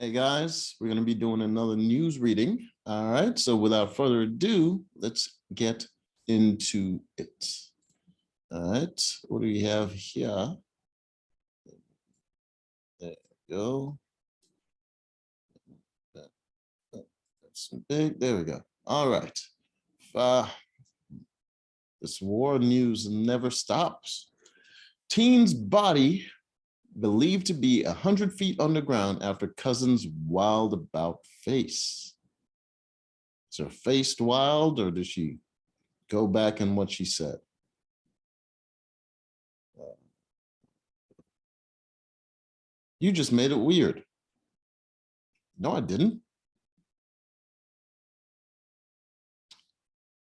Hey guys, we're going to be doing another news reading. All right, so without further ado, let's get into it. All right, what do we have here? There we go. That's big. There we go. All right. This war news never stops. Teen's body believed to be 100 feet underground after cousin's wild about face. Is her face wild, or does she go back in what she said? You just made it weird. No, I didn't.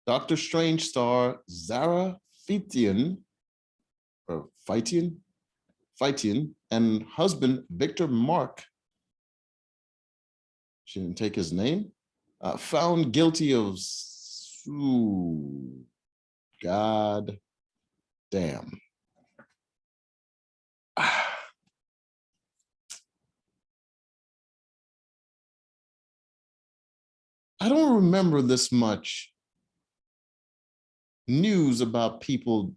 Doctor Strange star Zara Fitian, or Fitian, and husband Victor Mark, she didn't take his name, found guilty of, God damn. I don't remember this much news about people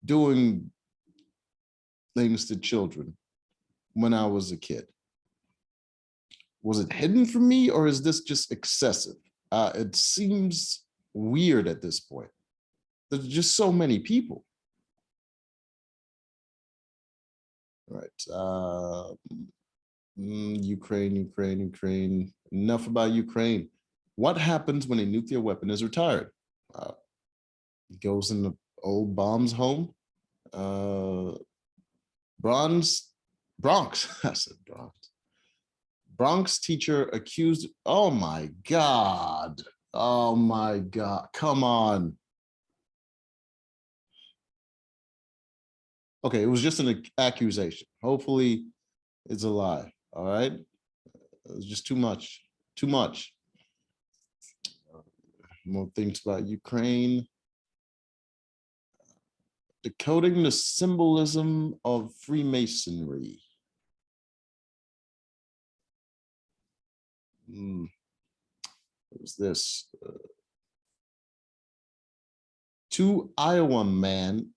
doing things to children when I was a kid. Was it hidden from me, or is this just excessive? It seems weird at this point. There's just so many people. All right. Ukraine. Enough about Ukraine. What happens when a nuclear weapon is retired? Goes in the old bombs home. Bronx. I said Bronx. Bronx teacher accused. Oh my God. Come on. Okay, it was just an accusation. Hopefully it's a lie. All right. It was just too much. Too much. More things about Ukraine. Decoding the symbolism of Freemasonry. What was this? Two Iowa men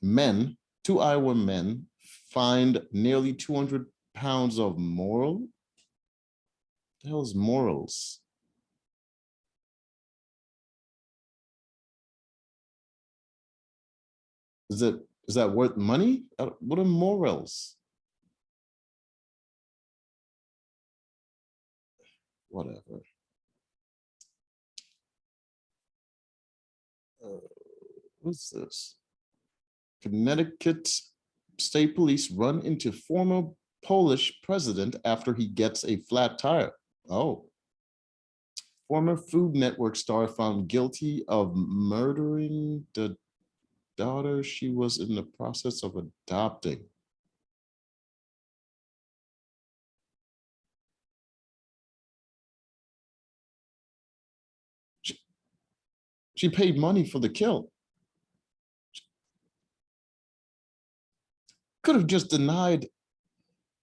find nearly 200 pounds of moral. What the hell is morals? Is that worth money? What are morals? Whatever. What's this? Connecticut State Police run into former Polish president after he gets a flat tire. Oh. Former Food Network star found guilty of murdering the daughter she was in the process of adopting. She paid money for the kill. Could have just denied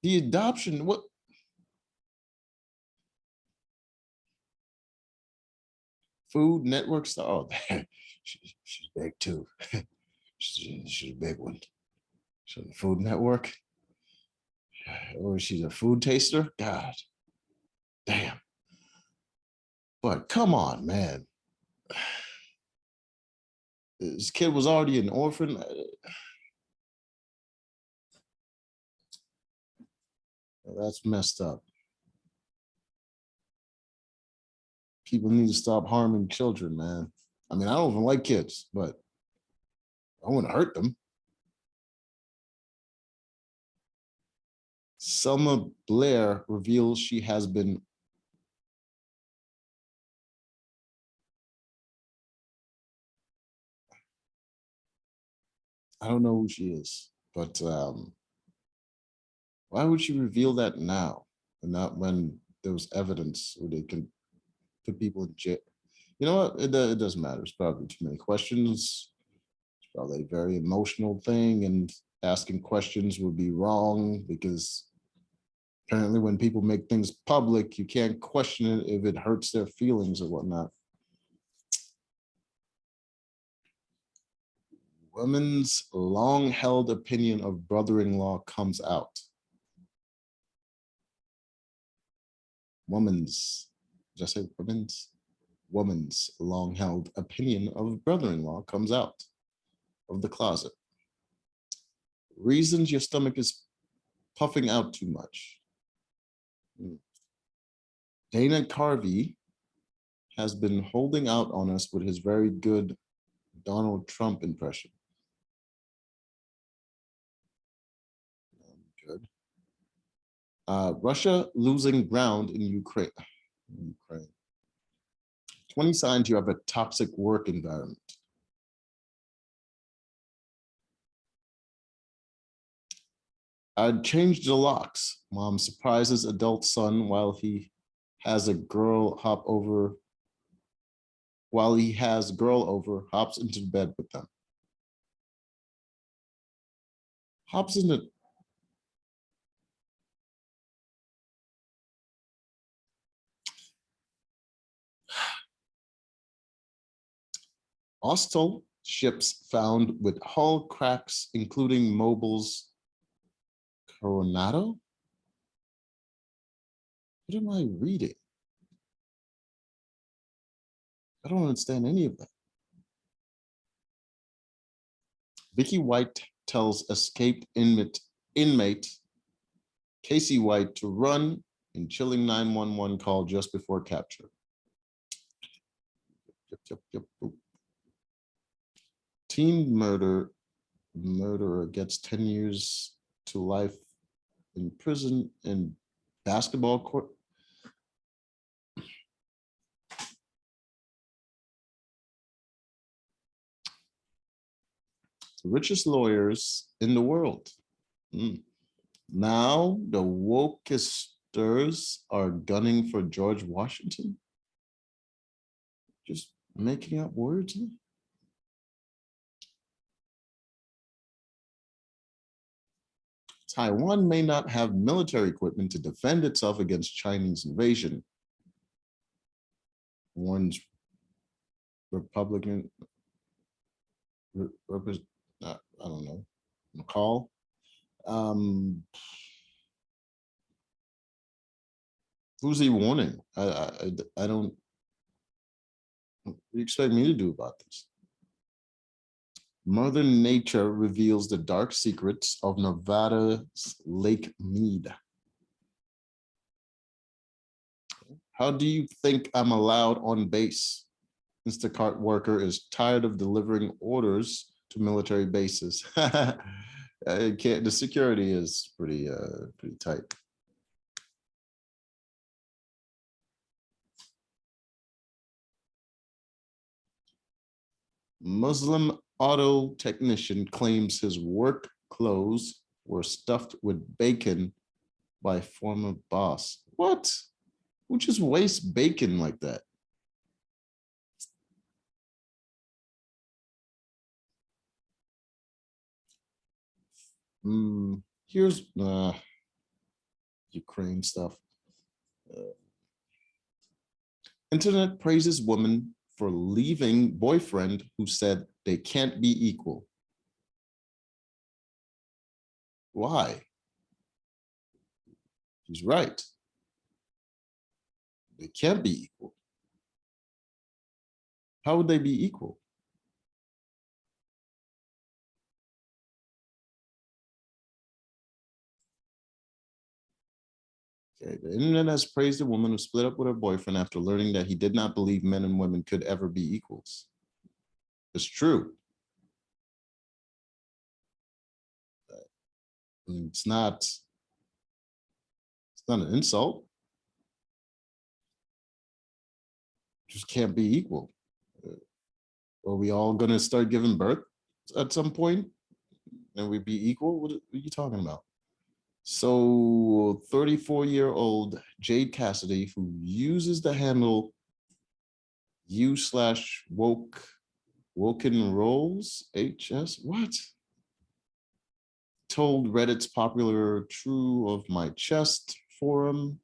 the adoption. What? Food Network star. Oh, she's big too. she's a big one. So the Food Network. Or she's a food taster. God damn. But come on, man. This kid was already an orphan. That's messed up. People need to stop harming children, man. I mean, I don't even like kids, but I wouldn't hurt them. Selma Blair reveals she has been I don't know who she is, but why would she reveal that now and not when there was evidence where they can put people in jail? You know what? It doesn't matter. It's probably too many questions. It's probably a very emotional thing, and asking questions would be wrong because Apparently, when people make things public, you can't question it if it hurts their feelings or whatnot. Women's long-held opinion of brother-in-law comes out. Woman's, did I say women's? Woman's long-held opinion of brother-in-law comes out of the closet. Reasons your stomach is puffing out too much. Dana Carvey has been holding out on us with his very good Donald Trump impression. Good. Russia losing ground in Ukraine. 20 signs you have a toxic work environment. I'd changed the locks. Mom surprises adult son while he has girl over, hops into bed with them. Hops into Austral ships found with hull cracks, including Mobil's Coronado. What am I reading? I don't understand any of that. Vicky White tells escaped inmate Casey White to run in chilling 911 call just before capture. Teen murderer gets 10 years to life in prison in basketball court. The richest lawyers in the world. Now the wokesters are gunning for George Washington. Just making up words. Taiwan may not have military equipment to defend itself against Chinese invasion, warns Republican, I don't know, McCall. Who's he warning? I don't, what do you expect me to do about this? Mother Nature reveals the dark secrets of Nevada's Lake Mead. How do you think I'm allowed on base? Instacart worker is tired of delivering orders to military bases. The security is pretty tight. Muslim auto technician claims his work clothes were stuffed with bacon by former boss. What? Who just wastes bacon like that? Here's Ukraine stuff. Internet praises woman for leaving boyfriend who said they can't be equal. Why? He's right. They can't be equal. How would they be equal? Okay, the internet has praised a woman who split up with her boyfriend after learning that he did not believe men and women could ever be equals. It's true. I mean, it's not an insult. Just can't be equal. Are we all gonna start giving birth at some point and we be equal? What are you talking about? So 34-year-old Jade Cassidy, who uses the handle u/woken rolls HS, what? Told Reddit's popular True of My Chest forum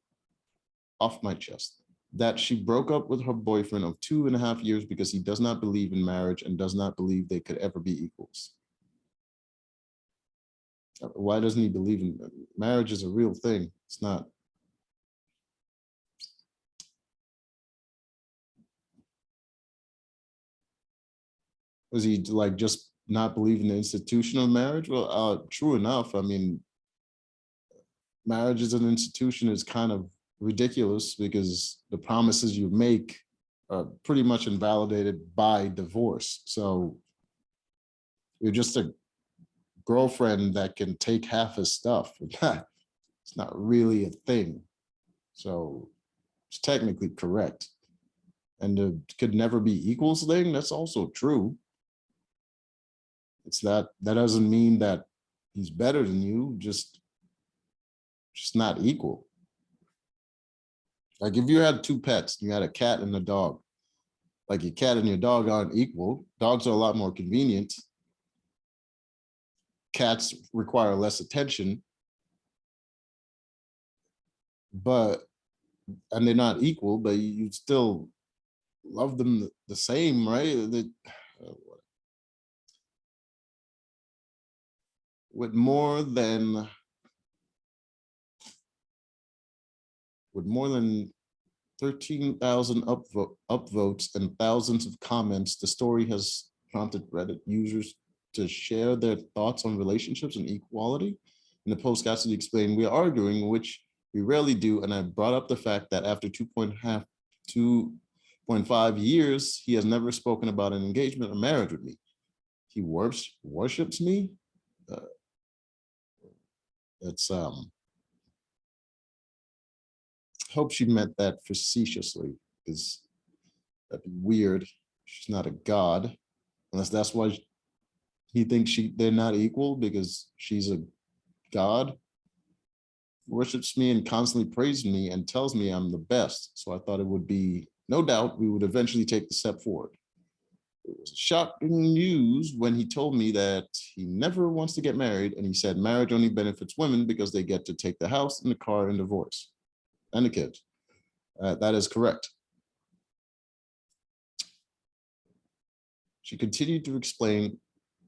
off my chest that she broke up with her boyfriend of 2.5 years because he does not believe in marriage and does not believe they could ever be equals. Why doesn't he believe in marriage is a real thing? It's not. Was he like just not believe in the institution of marriage? Well, true enough. I mean, marriage as an institution is kind of ridiculous because the promises you make are pretty much invalidated by divorce. So you're just a girlfriend that can take half his stuff. It's not really a thing. So it's technically correct. And the could never be equals thing, that's also true. It's that doesn't mean that he's better than you, just not equal. Like if you had two pets, you had a cat and a dog, like your cat and your dog aren't equal. Dogs are a lot more convenient. Cats require less attention, and they're not equal, but you still love them the same, right? With more than 13,000 upvotes and thousands of comments, the story has prompted Reddit users to share their thoughts on relationships and equality. In the post, Cassidy explained, "We are arguing, which we rarely do, and I brought up the fact that after 2.5 years, he has never spoken about an engagement or marriage with me. He worships me." It's hope she meant that facetiously, because that'd be weird. She's not a god, unless that's why he thinks they're not equal, because she's a god, worships me and constantly praises me and tells me I'm the best. So I thought it would be, no doubt, we would eventually take the step forward. It was shocking news when he told me that he never wants to get married, and he said marriage only benefits women because they get to take the house and the car and divorce and the kids. That is correct. She continued to explain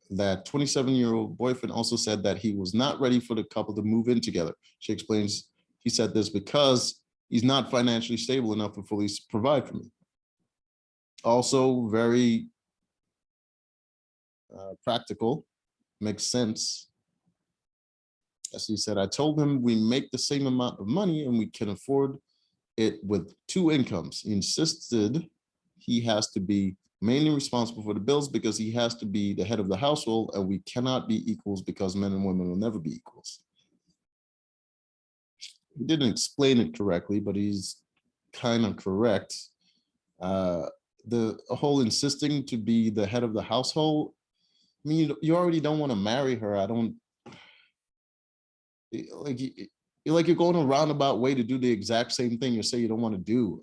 that 27-year-old boyfriend also said that he was not ready for the couple to move in together. She explains he said this because he's not financially stable enough to fully provide for me. Also very practical, makes sense. As he said, I told him we make the same amount of money and we can afford it with 2 incomes. He insisted he has to be mainly responsible for the bills because he has to be the head of the household, and we cannot be equals because men and women will never be equals. He didn't explain it correctly, but he's kind of correct. The whole insisting to be the head of the household, I mean, you already don't want to marry her. I don't like you're going a roundabout way to do the exact same thing you say you don't want to do.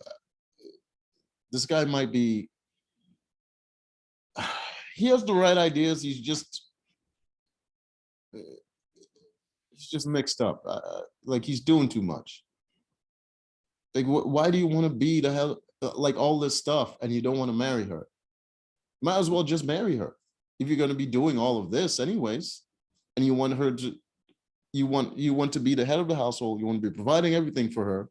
This guy might be, he has the right ideas. He's just mixed up. Like he's doing too much. Like, why do you want to be the hell, like all this stuff, and you don't want to marry her? Might as well just marry her if you're going to be doing all of this anyways, and you want her to, you want to be the head of the household, you want to be providing everything for her,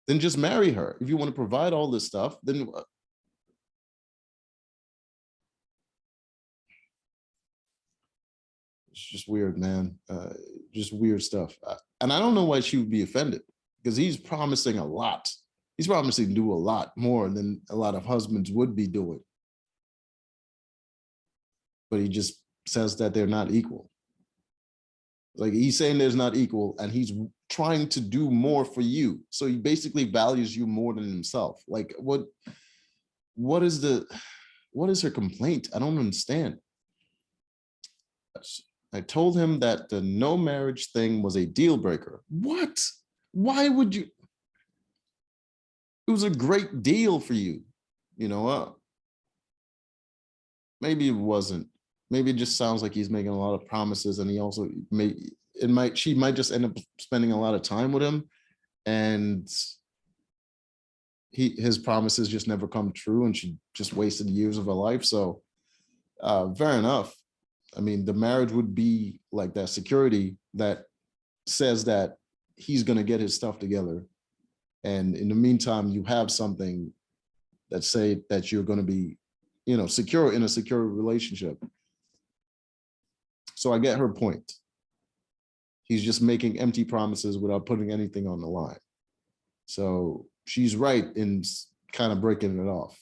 then just marry her. If you want to provide all this stuff, then it's just weird, man. Just weird stuff. And I don't know why she would be offended, because he's promising a lot. He's promising to do a lot more than a lot of husbands would be doing. But he just says that they're not equal. Like he's saying there's not equal, and he's trying to do more for you. So he basically values you more than himself. Like what is her complaint? I don't understand. I told him that the no marriage thing was a deal breaker. What? Why would you? It was a great deal for you. You know what? Maybe it wasn't. Maybe it just sounds like he's making a lot of promises, and he also she might just end up spending a lot of time with him, and his promises just never come true, and she just wasted years of her life. So fair enough. I mean, the marriage would be like that security that says that he's going to get his stuff together. And in the meantime, you have something that say that you're going to be, secure in a secure relationship. So I get her point. He's just making empty promises without putting anything on the line. So she's right in kind of breaking it off.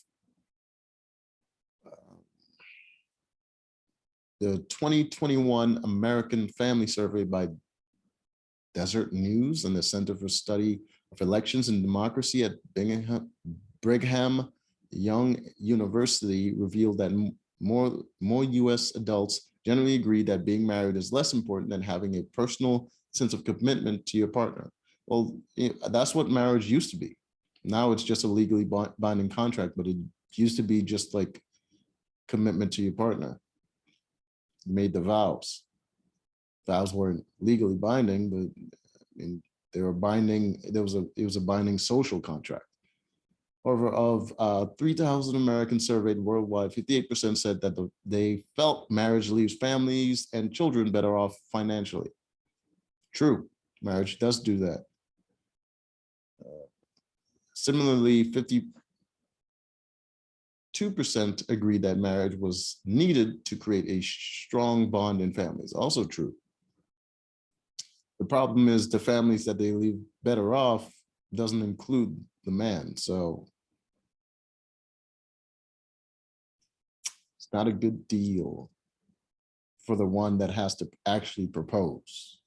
The 2021 American Family Survey by Desert News and the Center for Study of Elections and Democracy at Brigham Young University revealed that more US adults generally agree that being married is less important than having a personal sense of commitment to your partner. Well, that's what marriage used to be. Now it's just a legally binding contract, but it used to be just like commitment to your partner. You made the vows. Vows weren't legally binding, but I mean, they were binding. It was a binding social contract. However, of 3,000 Americans surveyed worldwide, 58% said that they felt marriage leaves families and children better off financially. True, marriage does do that. Similarly, 52% agreed that marriage was needed to create a strong bond in families. Also true. The problem is the families that they leave better off doesn't include the man. So it's not a good deal for the one that has to actually propose.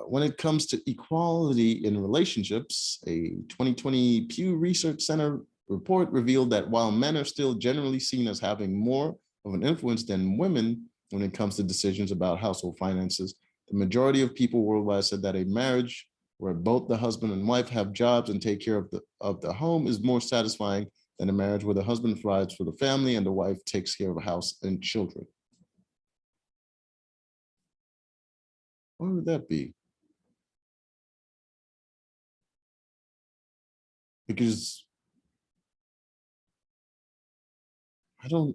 When it comes to equality in relationships, a 2020 Pew Research Center report revealed that while men are still generally seen as having more of an influence than women when it comes to decisions about household finances, the majority of people worldwide said that a marriage where both the husband and wife have jobs and take care of the home is more satisfying than a marriage where the husband provides for the family and the wife takes care of a house and children. Why would that be? Because why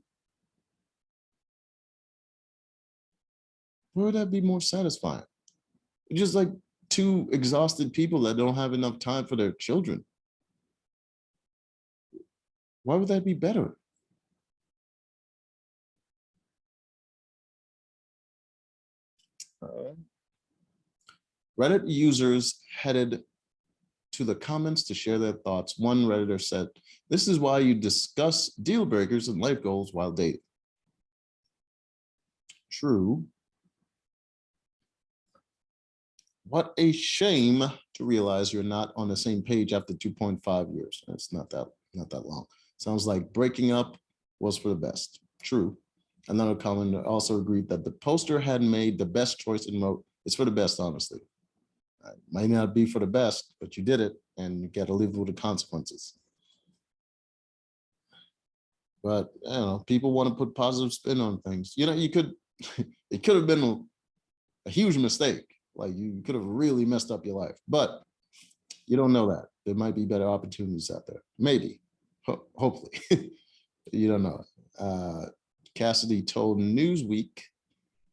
would that be more satisfying? It's just like two exhausted people that don't have enough time for their children. Why would that be better? Reddit users headed to the comments to share their thoughts. One Redditor said, "This is why you discuss deal breakers and life goals while dating." True. What a shame to realize you're not on the same page after 2.5 years. It's not that long. Sounds like breaking up was for the best. True. Another commenter also agreed that the poster had made the best choice and wrote, "It's for the best, honestly." It might not be for the best, but you did it and you got to live with the consequences. But people want to put positive spin on things. You could, it could have been a huge mistake. Like you could have really messed up your life, but you don't know that. There might be better opportunities out there. Maybe, hopefully, you don't know. Cassidy told Newsweek,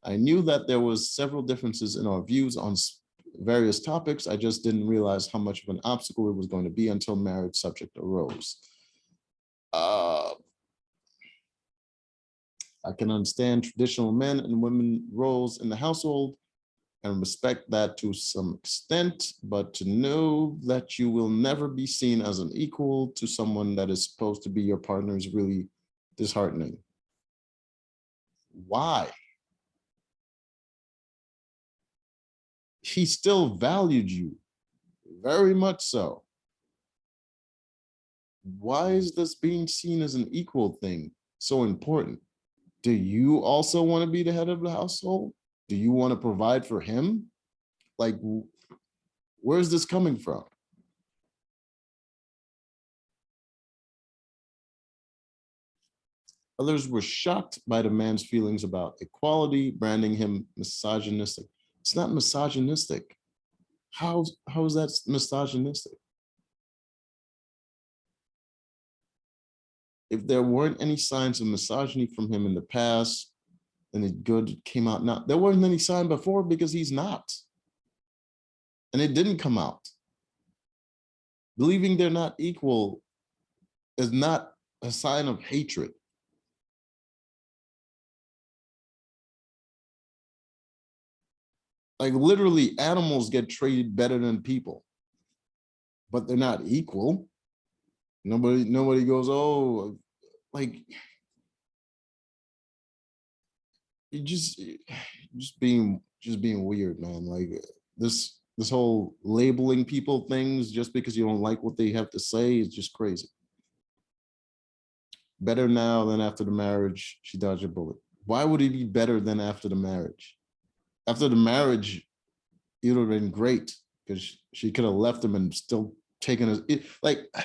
"I knew that there was several differences in our views on various topics. I just didn't realize how much of an obstacle it was going to be until marriage subject arose." I can understand traditional men and women roles in the household and respect that to some extent, but to know that you will never be seen as an equal to someone that is supposed to be your partner is really disheartening. Why? He still valued you, very much so. Why is this being seen as an equal thing so important? Do you also want to be the head of the household? Do you want to provide for him? Like, where's this coming from? Others were shocked by the man's feelings about equality, branding him misogynistic. It's not misogynistic. How is that misogynistic? If there weren't any signs of misogyny from him in the past, and the good came out now, there wasn't any sign before because he's not. And it didn't come out. Believing they're not equal is not a sign of hatred. Like literally animals get treated better than people, but they're not equal. Nobody goes, oh, like you just being weird, man. Like this whole labeling people things just because you don't like what they have to say is just crazy. Better now than after the marriage, she dodged a bullet. Why would it be better than after the marriage? After the marriage, it would have been great because she could have left him and still taken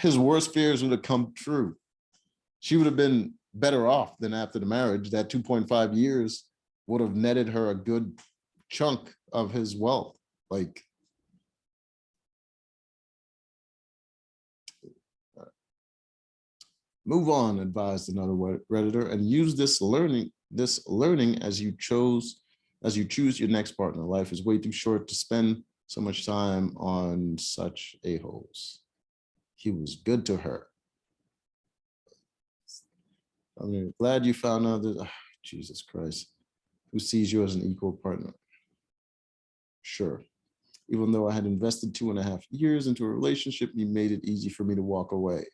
his worst fears would have come true. She would have been better off than after the marriage. That 2.5 years would have netted her a good chunk of his wealth. Like, move on, advised another Redditor, and use this learning as you choose your next partner. Life is way too short to spend so much time on such a-holes. He was good to her. I mean, glad you found out that, Jesus Christ, who sees you as an equal partner. Sure. Even though I had invested 2.5 years into a relationship, you made it easy for me to walk away.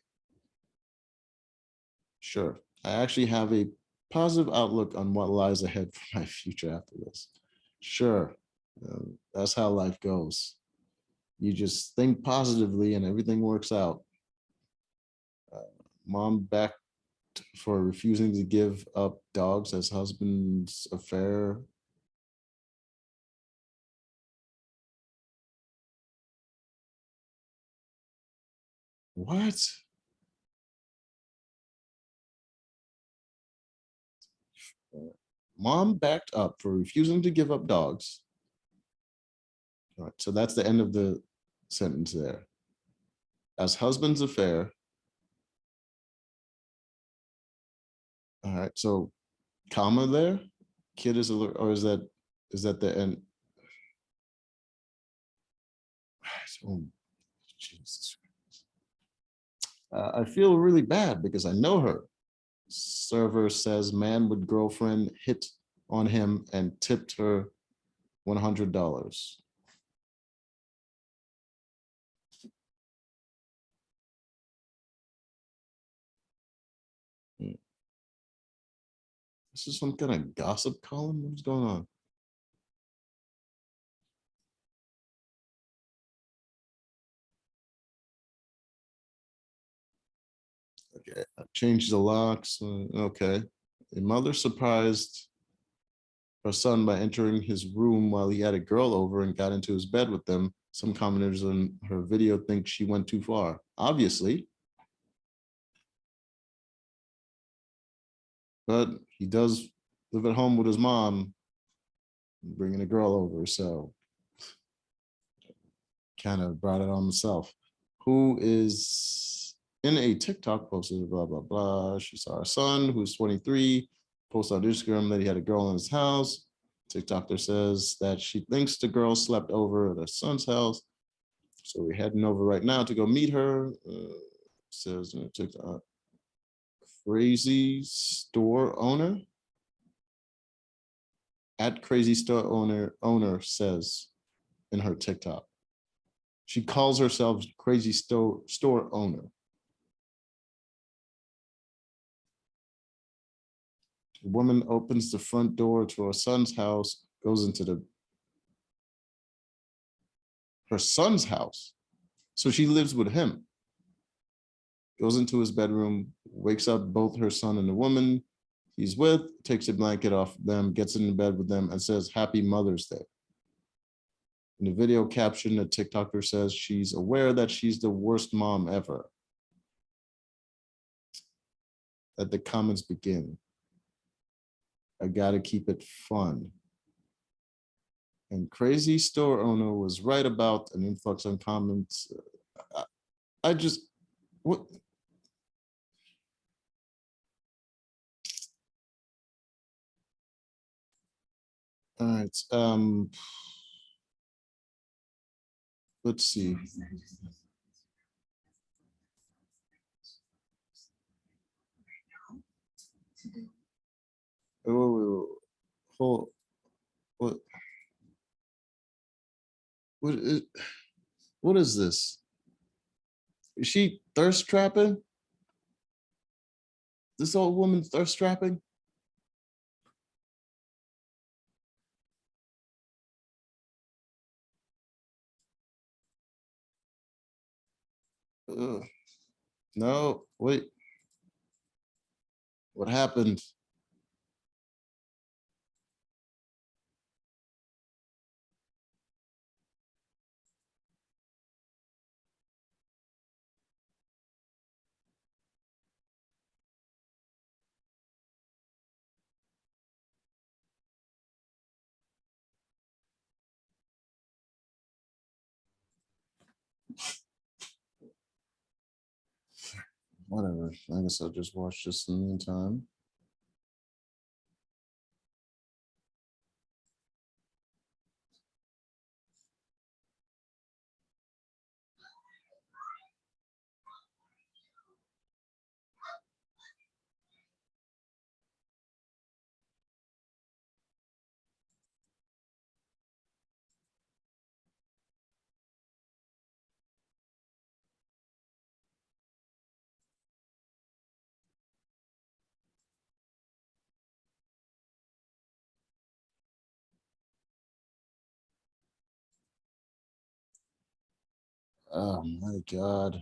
Sure. I actually have a positive outlook on what lies ahead for my future after this. Sure. That's how life goes. You just think positively and everything works out. Mom backed for refusing to give up dogs as husband's affair. What? Mom backed up for refusing to give up dogs. All right, so that's the end of the sentence there. As husband's affair. All right, so comma there, kid is alert, or is that the end? Oh, Jesus. I feel really bad because I know her. Server says man with girlfriend hit on him and tipped her $100. This is some kind of gossip column. What's going on? Okay, I changed the locks. Okay. A mother surprised her son by entering his room while he had a girl over and got into his bed with them. Some commenters on her video think she went too far. Obviously. But he does live at home with his mom, bringing a girl over. So kind of brought it on himself. Who is in a TikTok posted, blah, blah, blah. She saw her son, who's 23, post on Instagram that he had a girl in his house. TikToker says that she thinks the girl slept over at her son's house. So we're heading over right now to go meet her. Says in TikTok, crazy store owner. At crazy store owner says in her TikTok. She calls herself crazy store owner. The woman opens the front door to her son's house, goes into her son's house. So she lives with him. Goes into his bedroom, wakes up both her son and the woman he's with, takes a blanket off them, gets in the bed with them, and says, Happy Mother's Day. In the video caption, the TikToker says she's aware that she's the worst mom ever. That the comments begin. I gotta keep it fun. And crazy store owner was right about an influx on comments. I, I just what all right. Let's see. Oh, hold, what what is what is this? Is she thirst trapping? This old woman thirst trapping? Ugh. No, wait, what happened? Whatever. I guess I'll just watch this in the meantime. Oh my God.